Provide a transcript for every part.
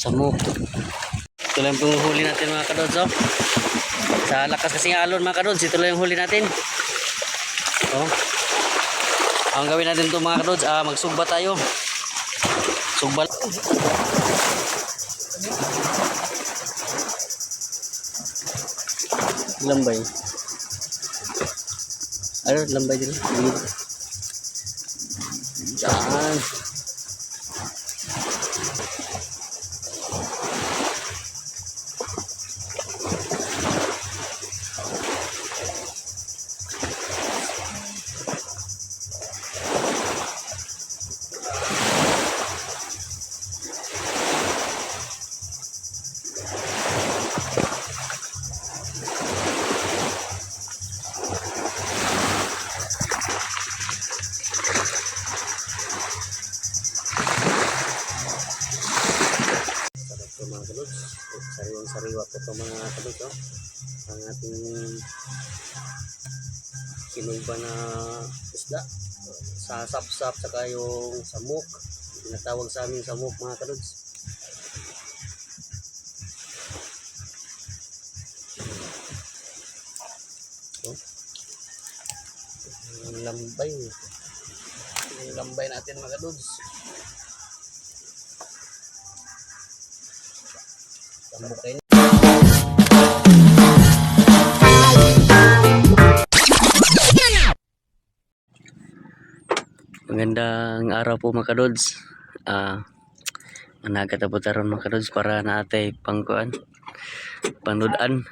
samok. Ito lang yung huli natin mga kadods, oh. Sa lakas kasing alon mga kadods, ito lang yung huli natin. Oh. Ang gawin natin ito mga kadods, magsugba tayo. Sugba. Lambay. Ano lambay din? Yan. Mga kadods, sariwang-sariwa po ito mga kadods, oh. Ang ating kinulba na isda sa sapsap saka yung samok, tinatawag sa amin samok mga kadods. Oh. Yung lambay natin mga kadods. Sambukin. Magandang araw po mga kadods. Managat na po taron mga kadods para naatay pangkuan, panudan.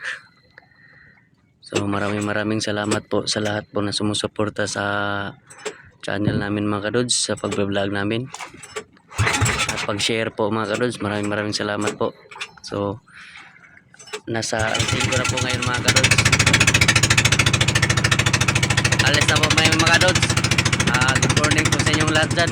So maraming salamat po sa lahat po na sumusuporta sa channel namin mga kadods, sa pagbablog namin at pag-share po mga kadods. Maraming salamat po. So nasa alas 5 na po ngayon mga kadods. Alis na po mga kadods. Good morning po sa inyong lahat dyan.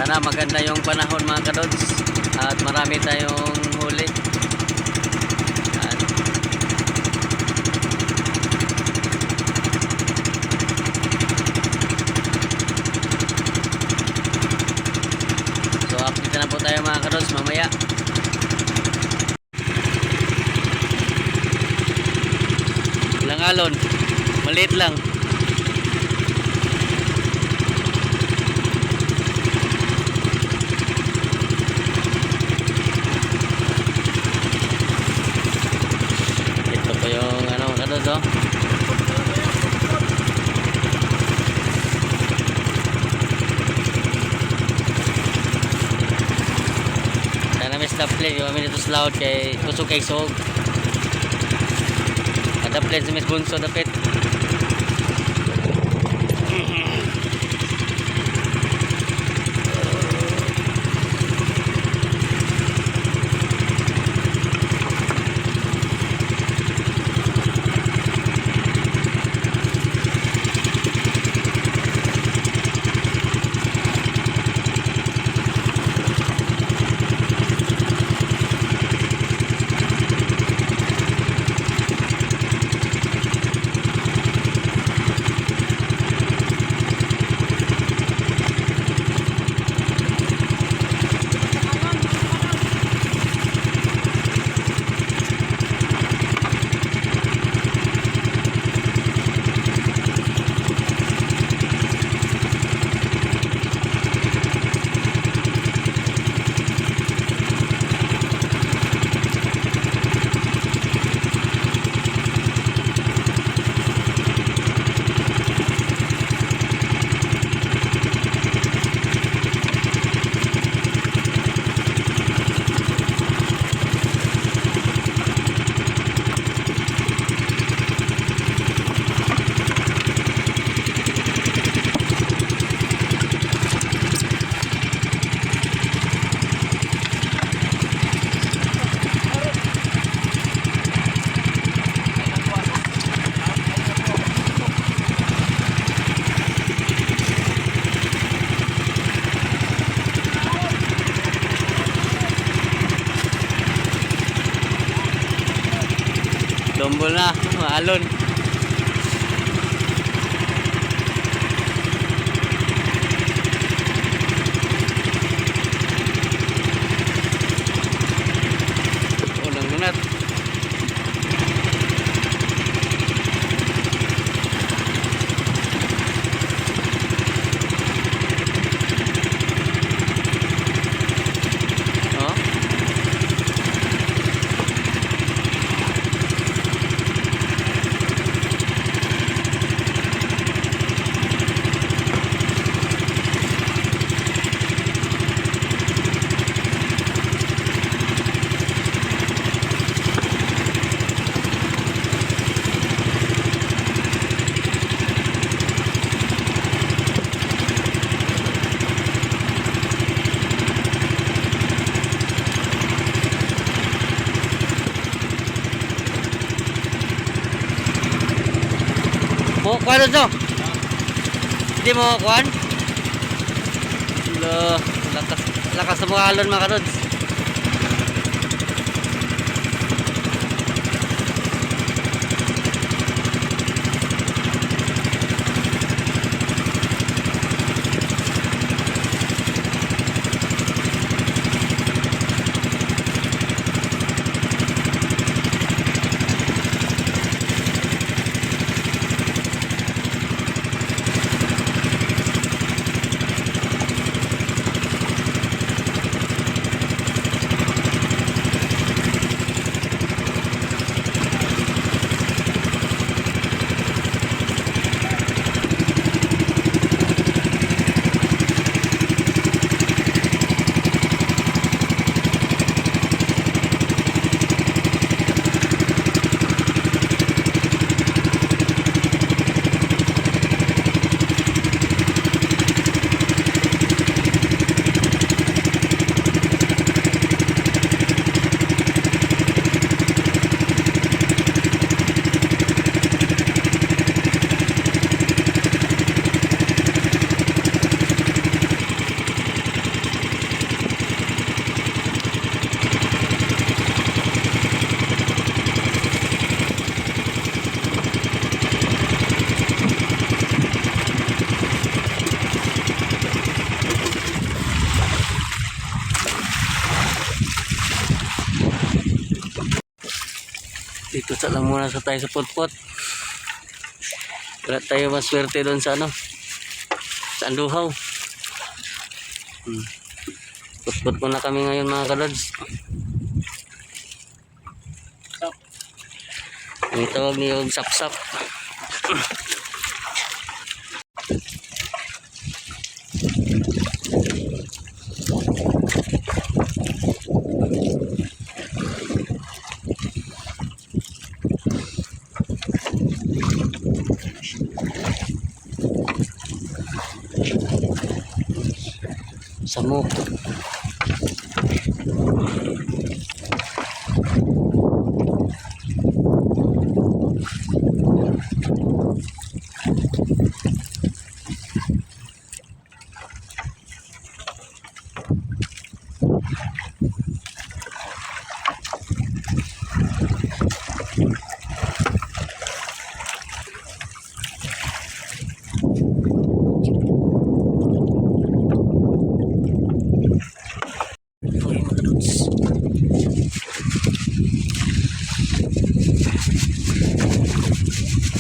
Sana maganda yung panahon mga kadods at marami tayong huli. So update na po tayo mga kadods mamaya. Ilang alon, maliit lang. So, sana may stop plate yung minutes loud kay kusog kay sog ada plate sa mis bunso dapit. Tumbol na, maalon. Unang lunat. Oh. Mo kuan to. Hindi mo kuan. Lo, lakas sa mga alon mga kadods. Dito sa lang muna sa tayo sa putpot. Wala tayo maswerte doon sa ano, sa Anduhaw. Putpot muna kami ngayon mga kadods. Ang tawag niyo sap-sap. Samok.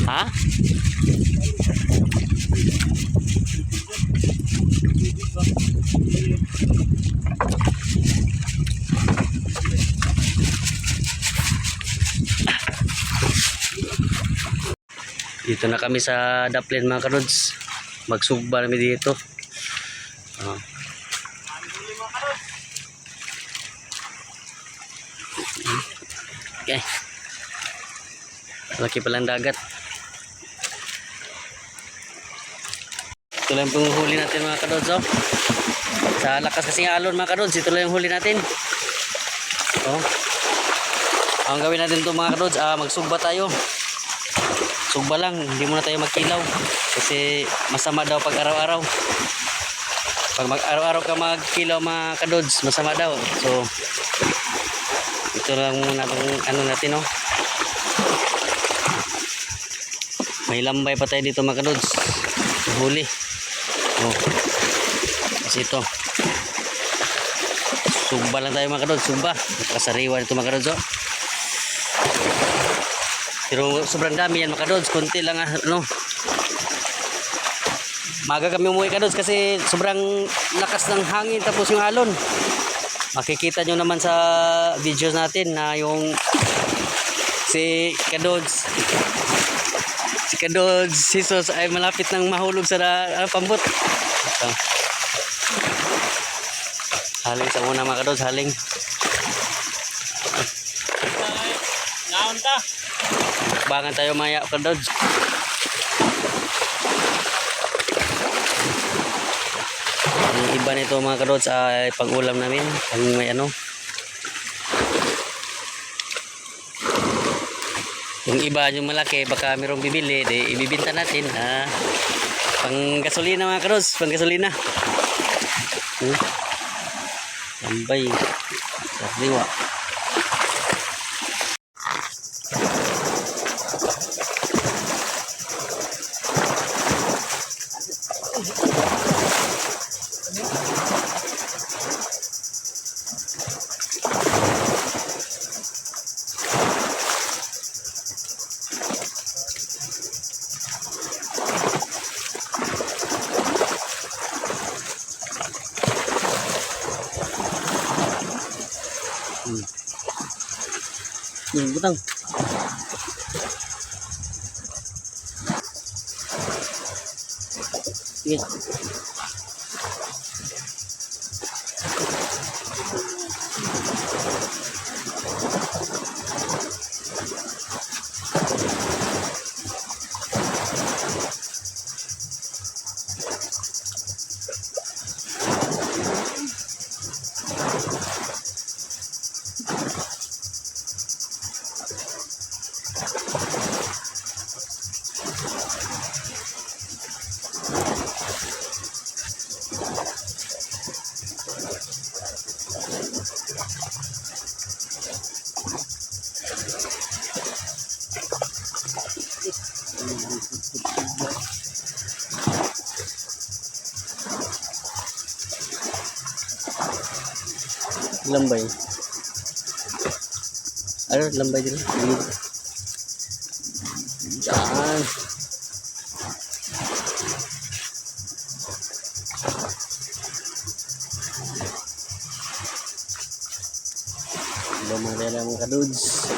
Ha? Dito na kami sa Daplin mga karods. Magsugba kami dito. Okay. Laki palang dagat. Ito lang yung huli natin mga karods. Oh. Sa lakas kasing alon mga karods, ito lang yung huli natin. Oh. Ang gawin natin ito mga karods, magsugba tayo. Sugba lang, hindi muna tayo magkilaw kasi masama daw pag araw-araw. Pag araw-araw ka magkilaw mga kadods, masama daw. So ito lang muna itong ano natin, oh. May lambay pa tayo dito mga kadods. Huli. Oh. Kasi ito. Sugba lang tayo mga kadods. Sugba. Kasariwa nito mga kadods. Oh. Pero sobrang dami yan mga kadods. Kunti lang ano. Maga kami umuwi kadods kasi sobrang lakas ng hangin tapos yung alon. Makikita nyo naman sa videos natin na yung si Kadods Jesus ay malapit nang mahulog sa pambot. So, haling sa una mga Kadods, haling. Naon ta? Bangan tayo maya Kadods. Ang iba nito mga Kadods ay pang-ulam namin. Pang may ano. Yung iba yung malaki baka mayroong bibili, di ibibinta natin. Pang gasolina mga Kadods, pang gasolina. Lambay. Sariwa. Butang. Sige. Lambay. Ano lambay din? Diyan. Lumalala mga Kadods.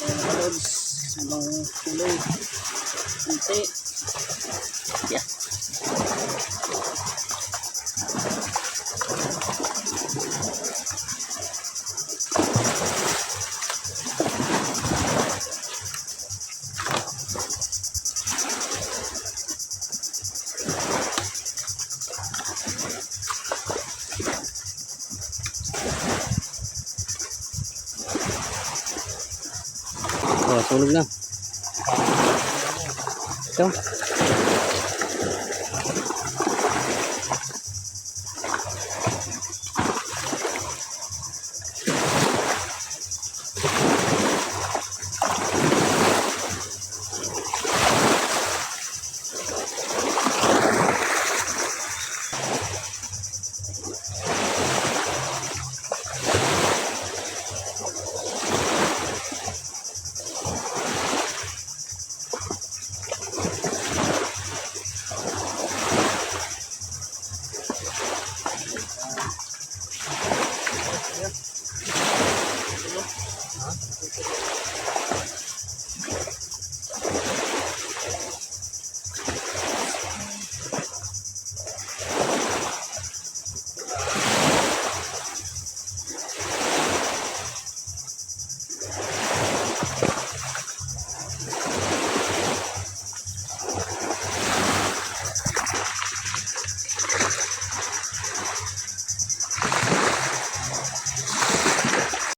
Kadods. Salang kulay. Kunti. Yeah. Oh, sunog na. Ito.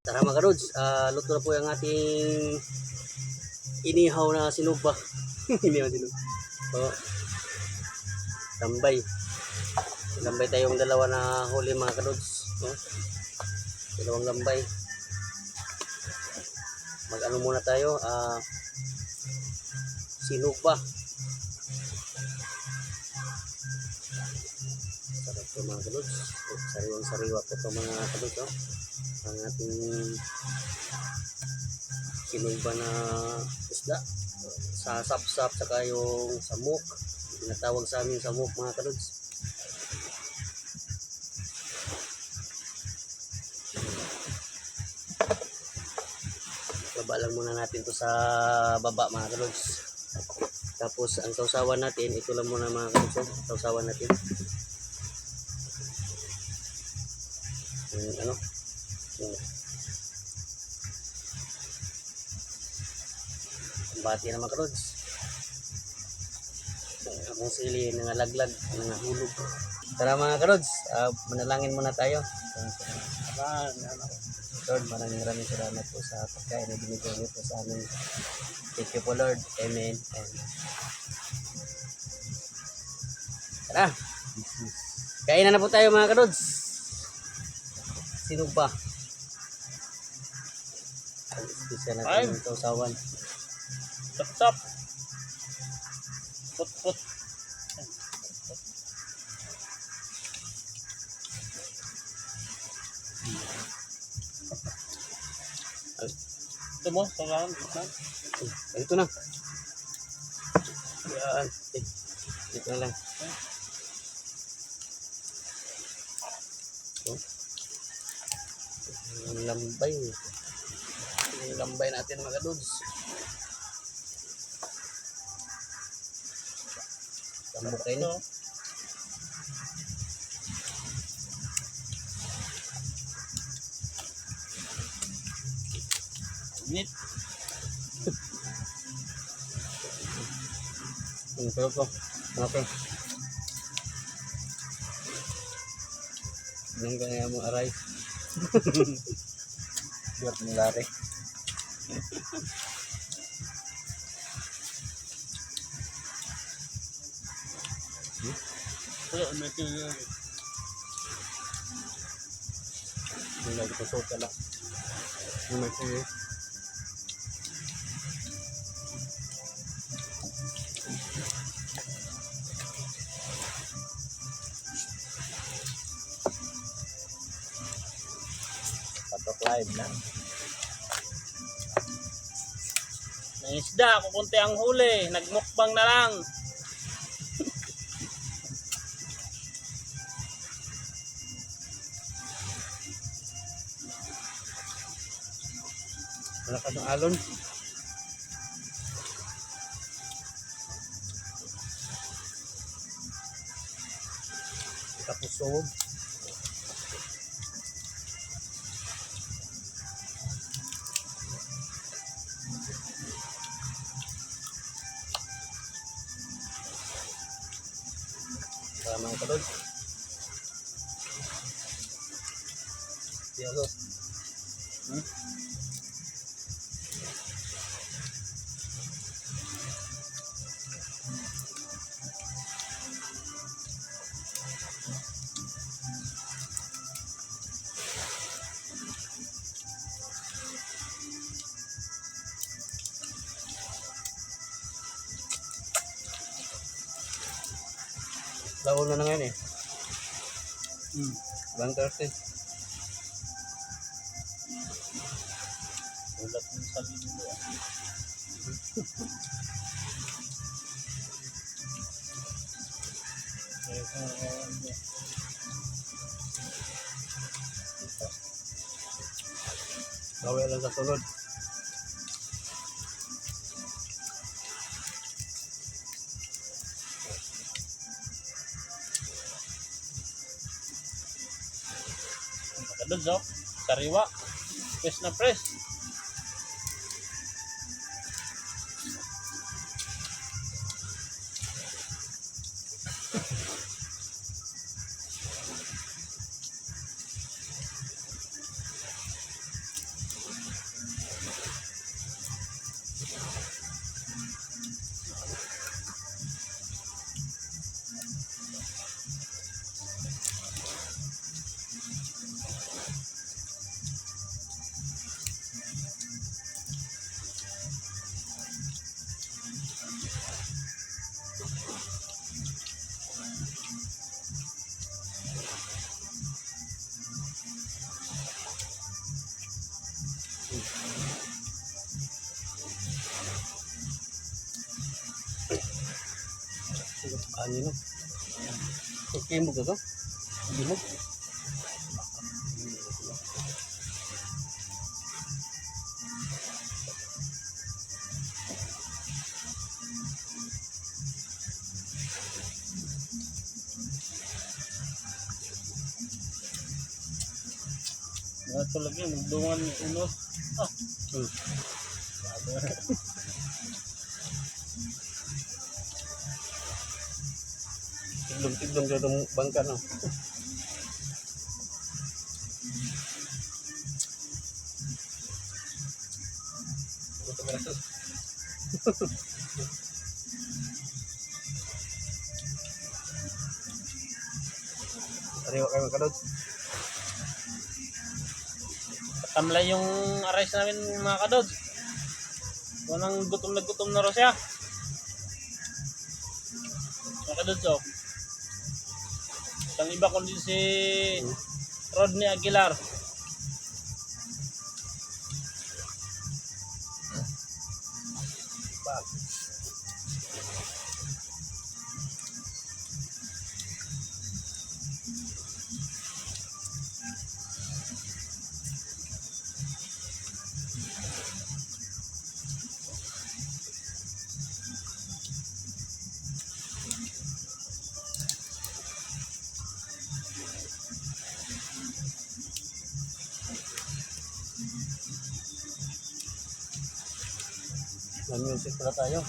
Tara mga Kadods, luto na po yung ating inihaw na sinugba. Inihaw sinugba. Oh, lambay. Lambay tayong dalawa na huli mga Kadods. Oh, dalawang lambay. mag-ano muna tayo, sinugba. Sarap ito mga kalods. Sariwang sariwa po ito mga kalods. Oh. Ang ating sinugba na isda. Sa sapsap, saka yung samok. Tinatawag sa amin samok mga kalods. Baba lang muna natin to sa baba mga kalods. Tapos ang sausawan natin, ito lang muna mga kalods. Sausawan natin. Ano? Bati na mga kalods. Akong sili, nangalaglag, nangahulog. Tara mga kalods, manalangin muna tayo. Lord, maraming salamat po sa pagkain na binigay niyo po sa amin. Thank you po Lord. Amen. And tara. Kain na po tayo mga kalods. Sino ba? Ang ispisya natin ng sausawan. Tap-tap. Put-put. Ito mo, sausawan. Ito na. Yan. Ito na lang. Yung lambay. Yung lambay natin mga kalods. Tambok kayo no? Init. Pero po. Okay. Nang kaya mo aray. Buat menglari. Wala, may tingin. Hindi lagi ko suot pala. Hindi may tingin. Patok live na. Ng isda, kukunti ang huli. Nagmukbang na lang. Malakas ang alon. Tapos suwog. Tama ang kalod. Diyago. Laon na ngayon eh. 1:30. Ulat ng salino. Gawin lang sa sunod. Doon so, sariwa. Press na press. Ano no? Okay mo ka to? Hindi mo? Ito lagi, magdungan unos. Ah, Tiglong-tiglong dito ng bangka no? Ito ba ito? Ariwa kayo magkalod. tamlay yung arais namin mga kadod. Wanang gutom na ro siya. Mga kadod so. Ang iba kundi si Rodney Aguilar. Music pala tayo.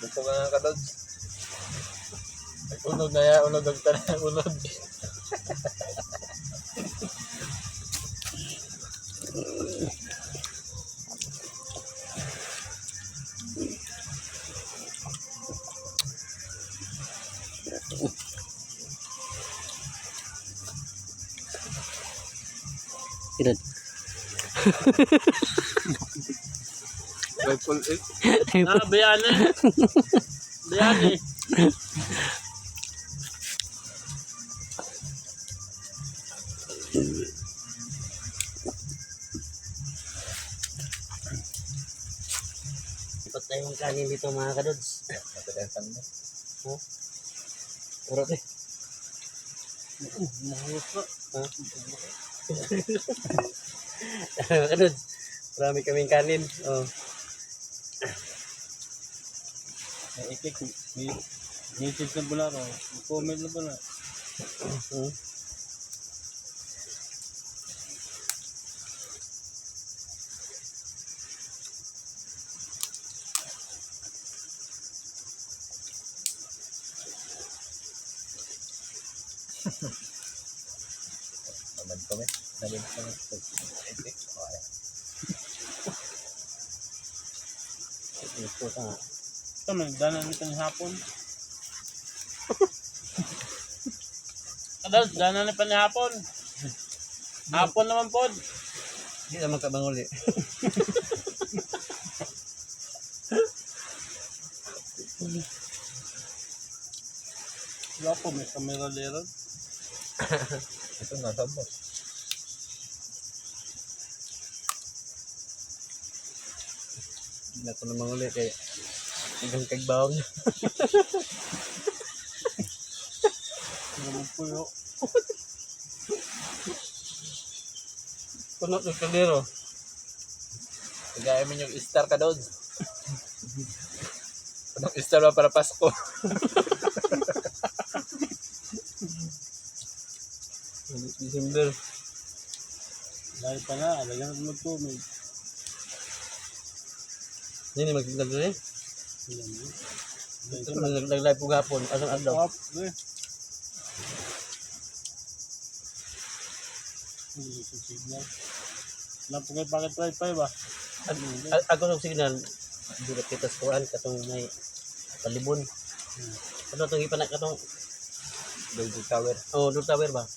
Gusto ka nga kalod. Nag-unod na yan. Unod ang tanan. Unod. Irad. Rifle 8. Ah, bayani. Bayani. Dapat tayong kanin dito mga kadods. Matagantan mo. Ha? Urot eh. Mahulog ka. Ha? Mga kadods. Marami kaming kanin. Oh. May ikik. May tip na pala ko. Comment na pala. Naman kami. Namin kami. Ito ka. Ito, nagdanan nito ng hapon. Kadal, danan ni pa ni hapon. Hapon naman po. Hindi naman kabanguli. Wala po, may kamera lero. Ito nasa box. Hindi na ito na manguli kaya hanggang kagbawang. Naman po yun. Punot ng kaldero. Kagaya mo yung star ka doon. Anong star ba para Pasko? December. Dahil pa na, alagyan natin mag-comment. Hindi magkagdalo eh. Ayan yun. Ito nag-live po gapon. Anong adlaw? Up, eh. Hindi sa signal. Wala po kayo bakit wifi ba? Ako ng signal. Dito kita sa kuhan. Katong may palibon. Ano itong ipanak katong Golden Tower. Oh, Golden Tower ba?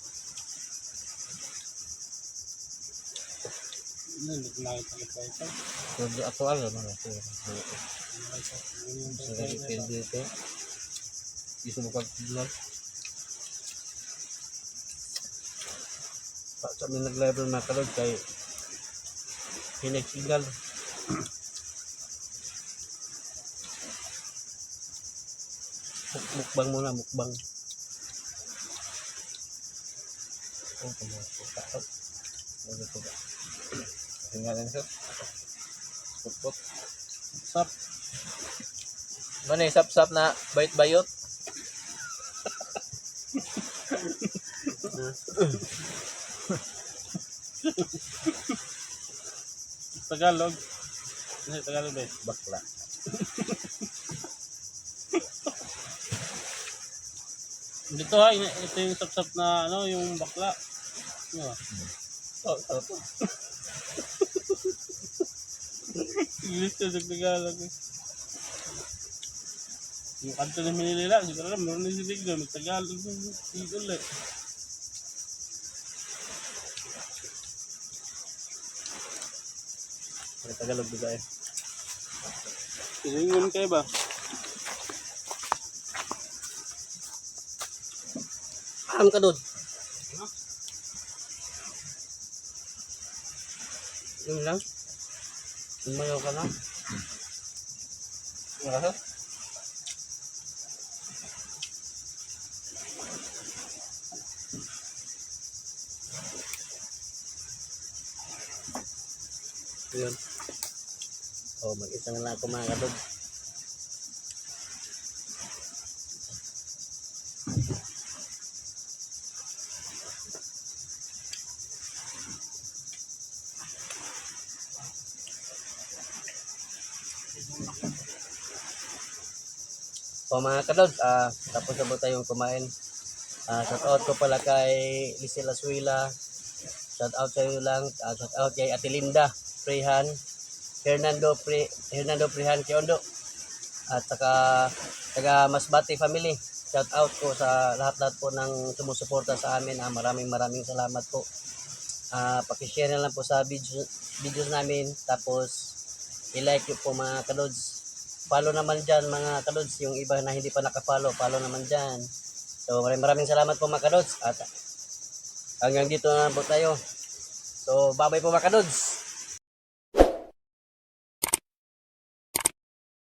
Hindi ko nakita ko ito. So, di ato alam na ito. Sa refill dito. Gusto mo kag-vlog? Sa amin nag-level mga kalod kay hinag-signal. Mukbang muna, mukbang. Oh, kumakas. Ano ko ba? Tingnan sir. Put. Sap. Ano yung sap-sap na bayot-bayot? Tagalog. Ano yung Tagalog ba? Bakla. Dito ha, ito yung sap-sap na ano, yung bakla. Ano ba? Oh, English to sa Tagalog. Yung kanta na Manila, siguro na meron na si Tigdo, mag-Tagalog yung ulit. Tagalog ba eh? Silingon kayo ba? Paham ka doon. Yun lang. Umayaw ka na. Ano? Yun. Oh, mag-isa na lang ako mga kadod. So mga kadod, tapos na po tayong kumain. Shout out ko pala kay Lisel Asuela. Shout out sa iyo lang. Shout out kay Ate Linda Prehan, Hernando Prehan Kiondo. At saka taga Masbate family. Shout out ko sa lahat-lahat po ng sumusuporta sa amin. Maraming salamat po. Paki-share na lang po sa videos namin. Tapos i-like nyo po mga kadods. Follow naman dyan mga kadods. Yung iba na hindi pa nakafollow, follow naman dyan. So maraming salamat po mga kadods. At hanggang dito na po tayo. So bye-bye po mga kadods.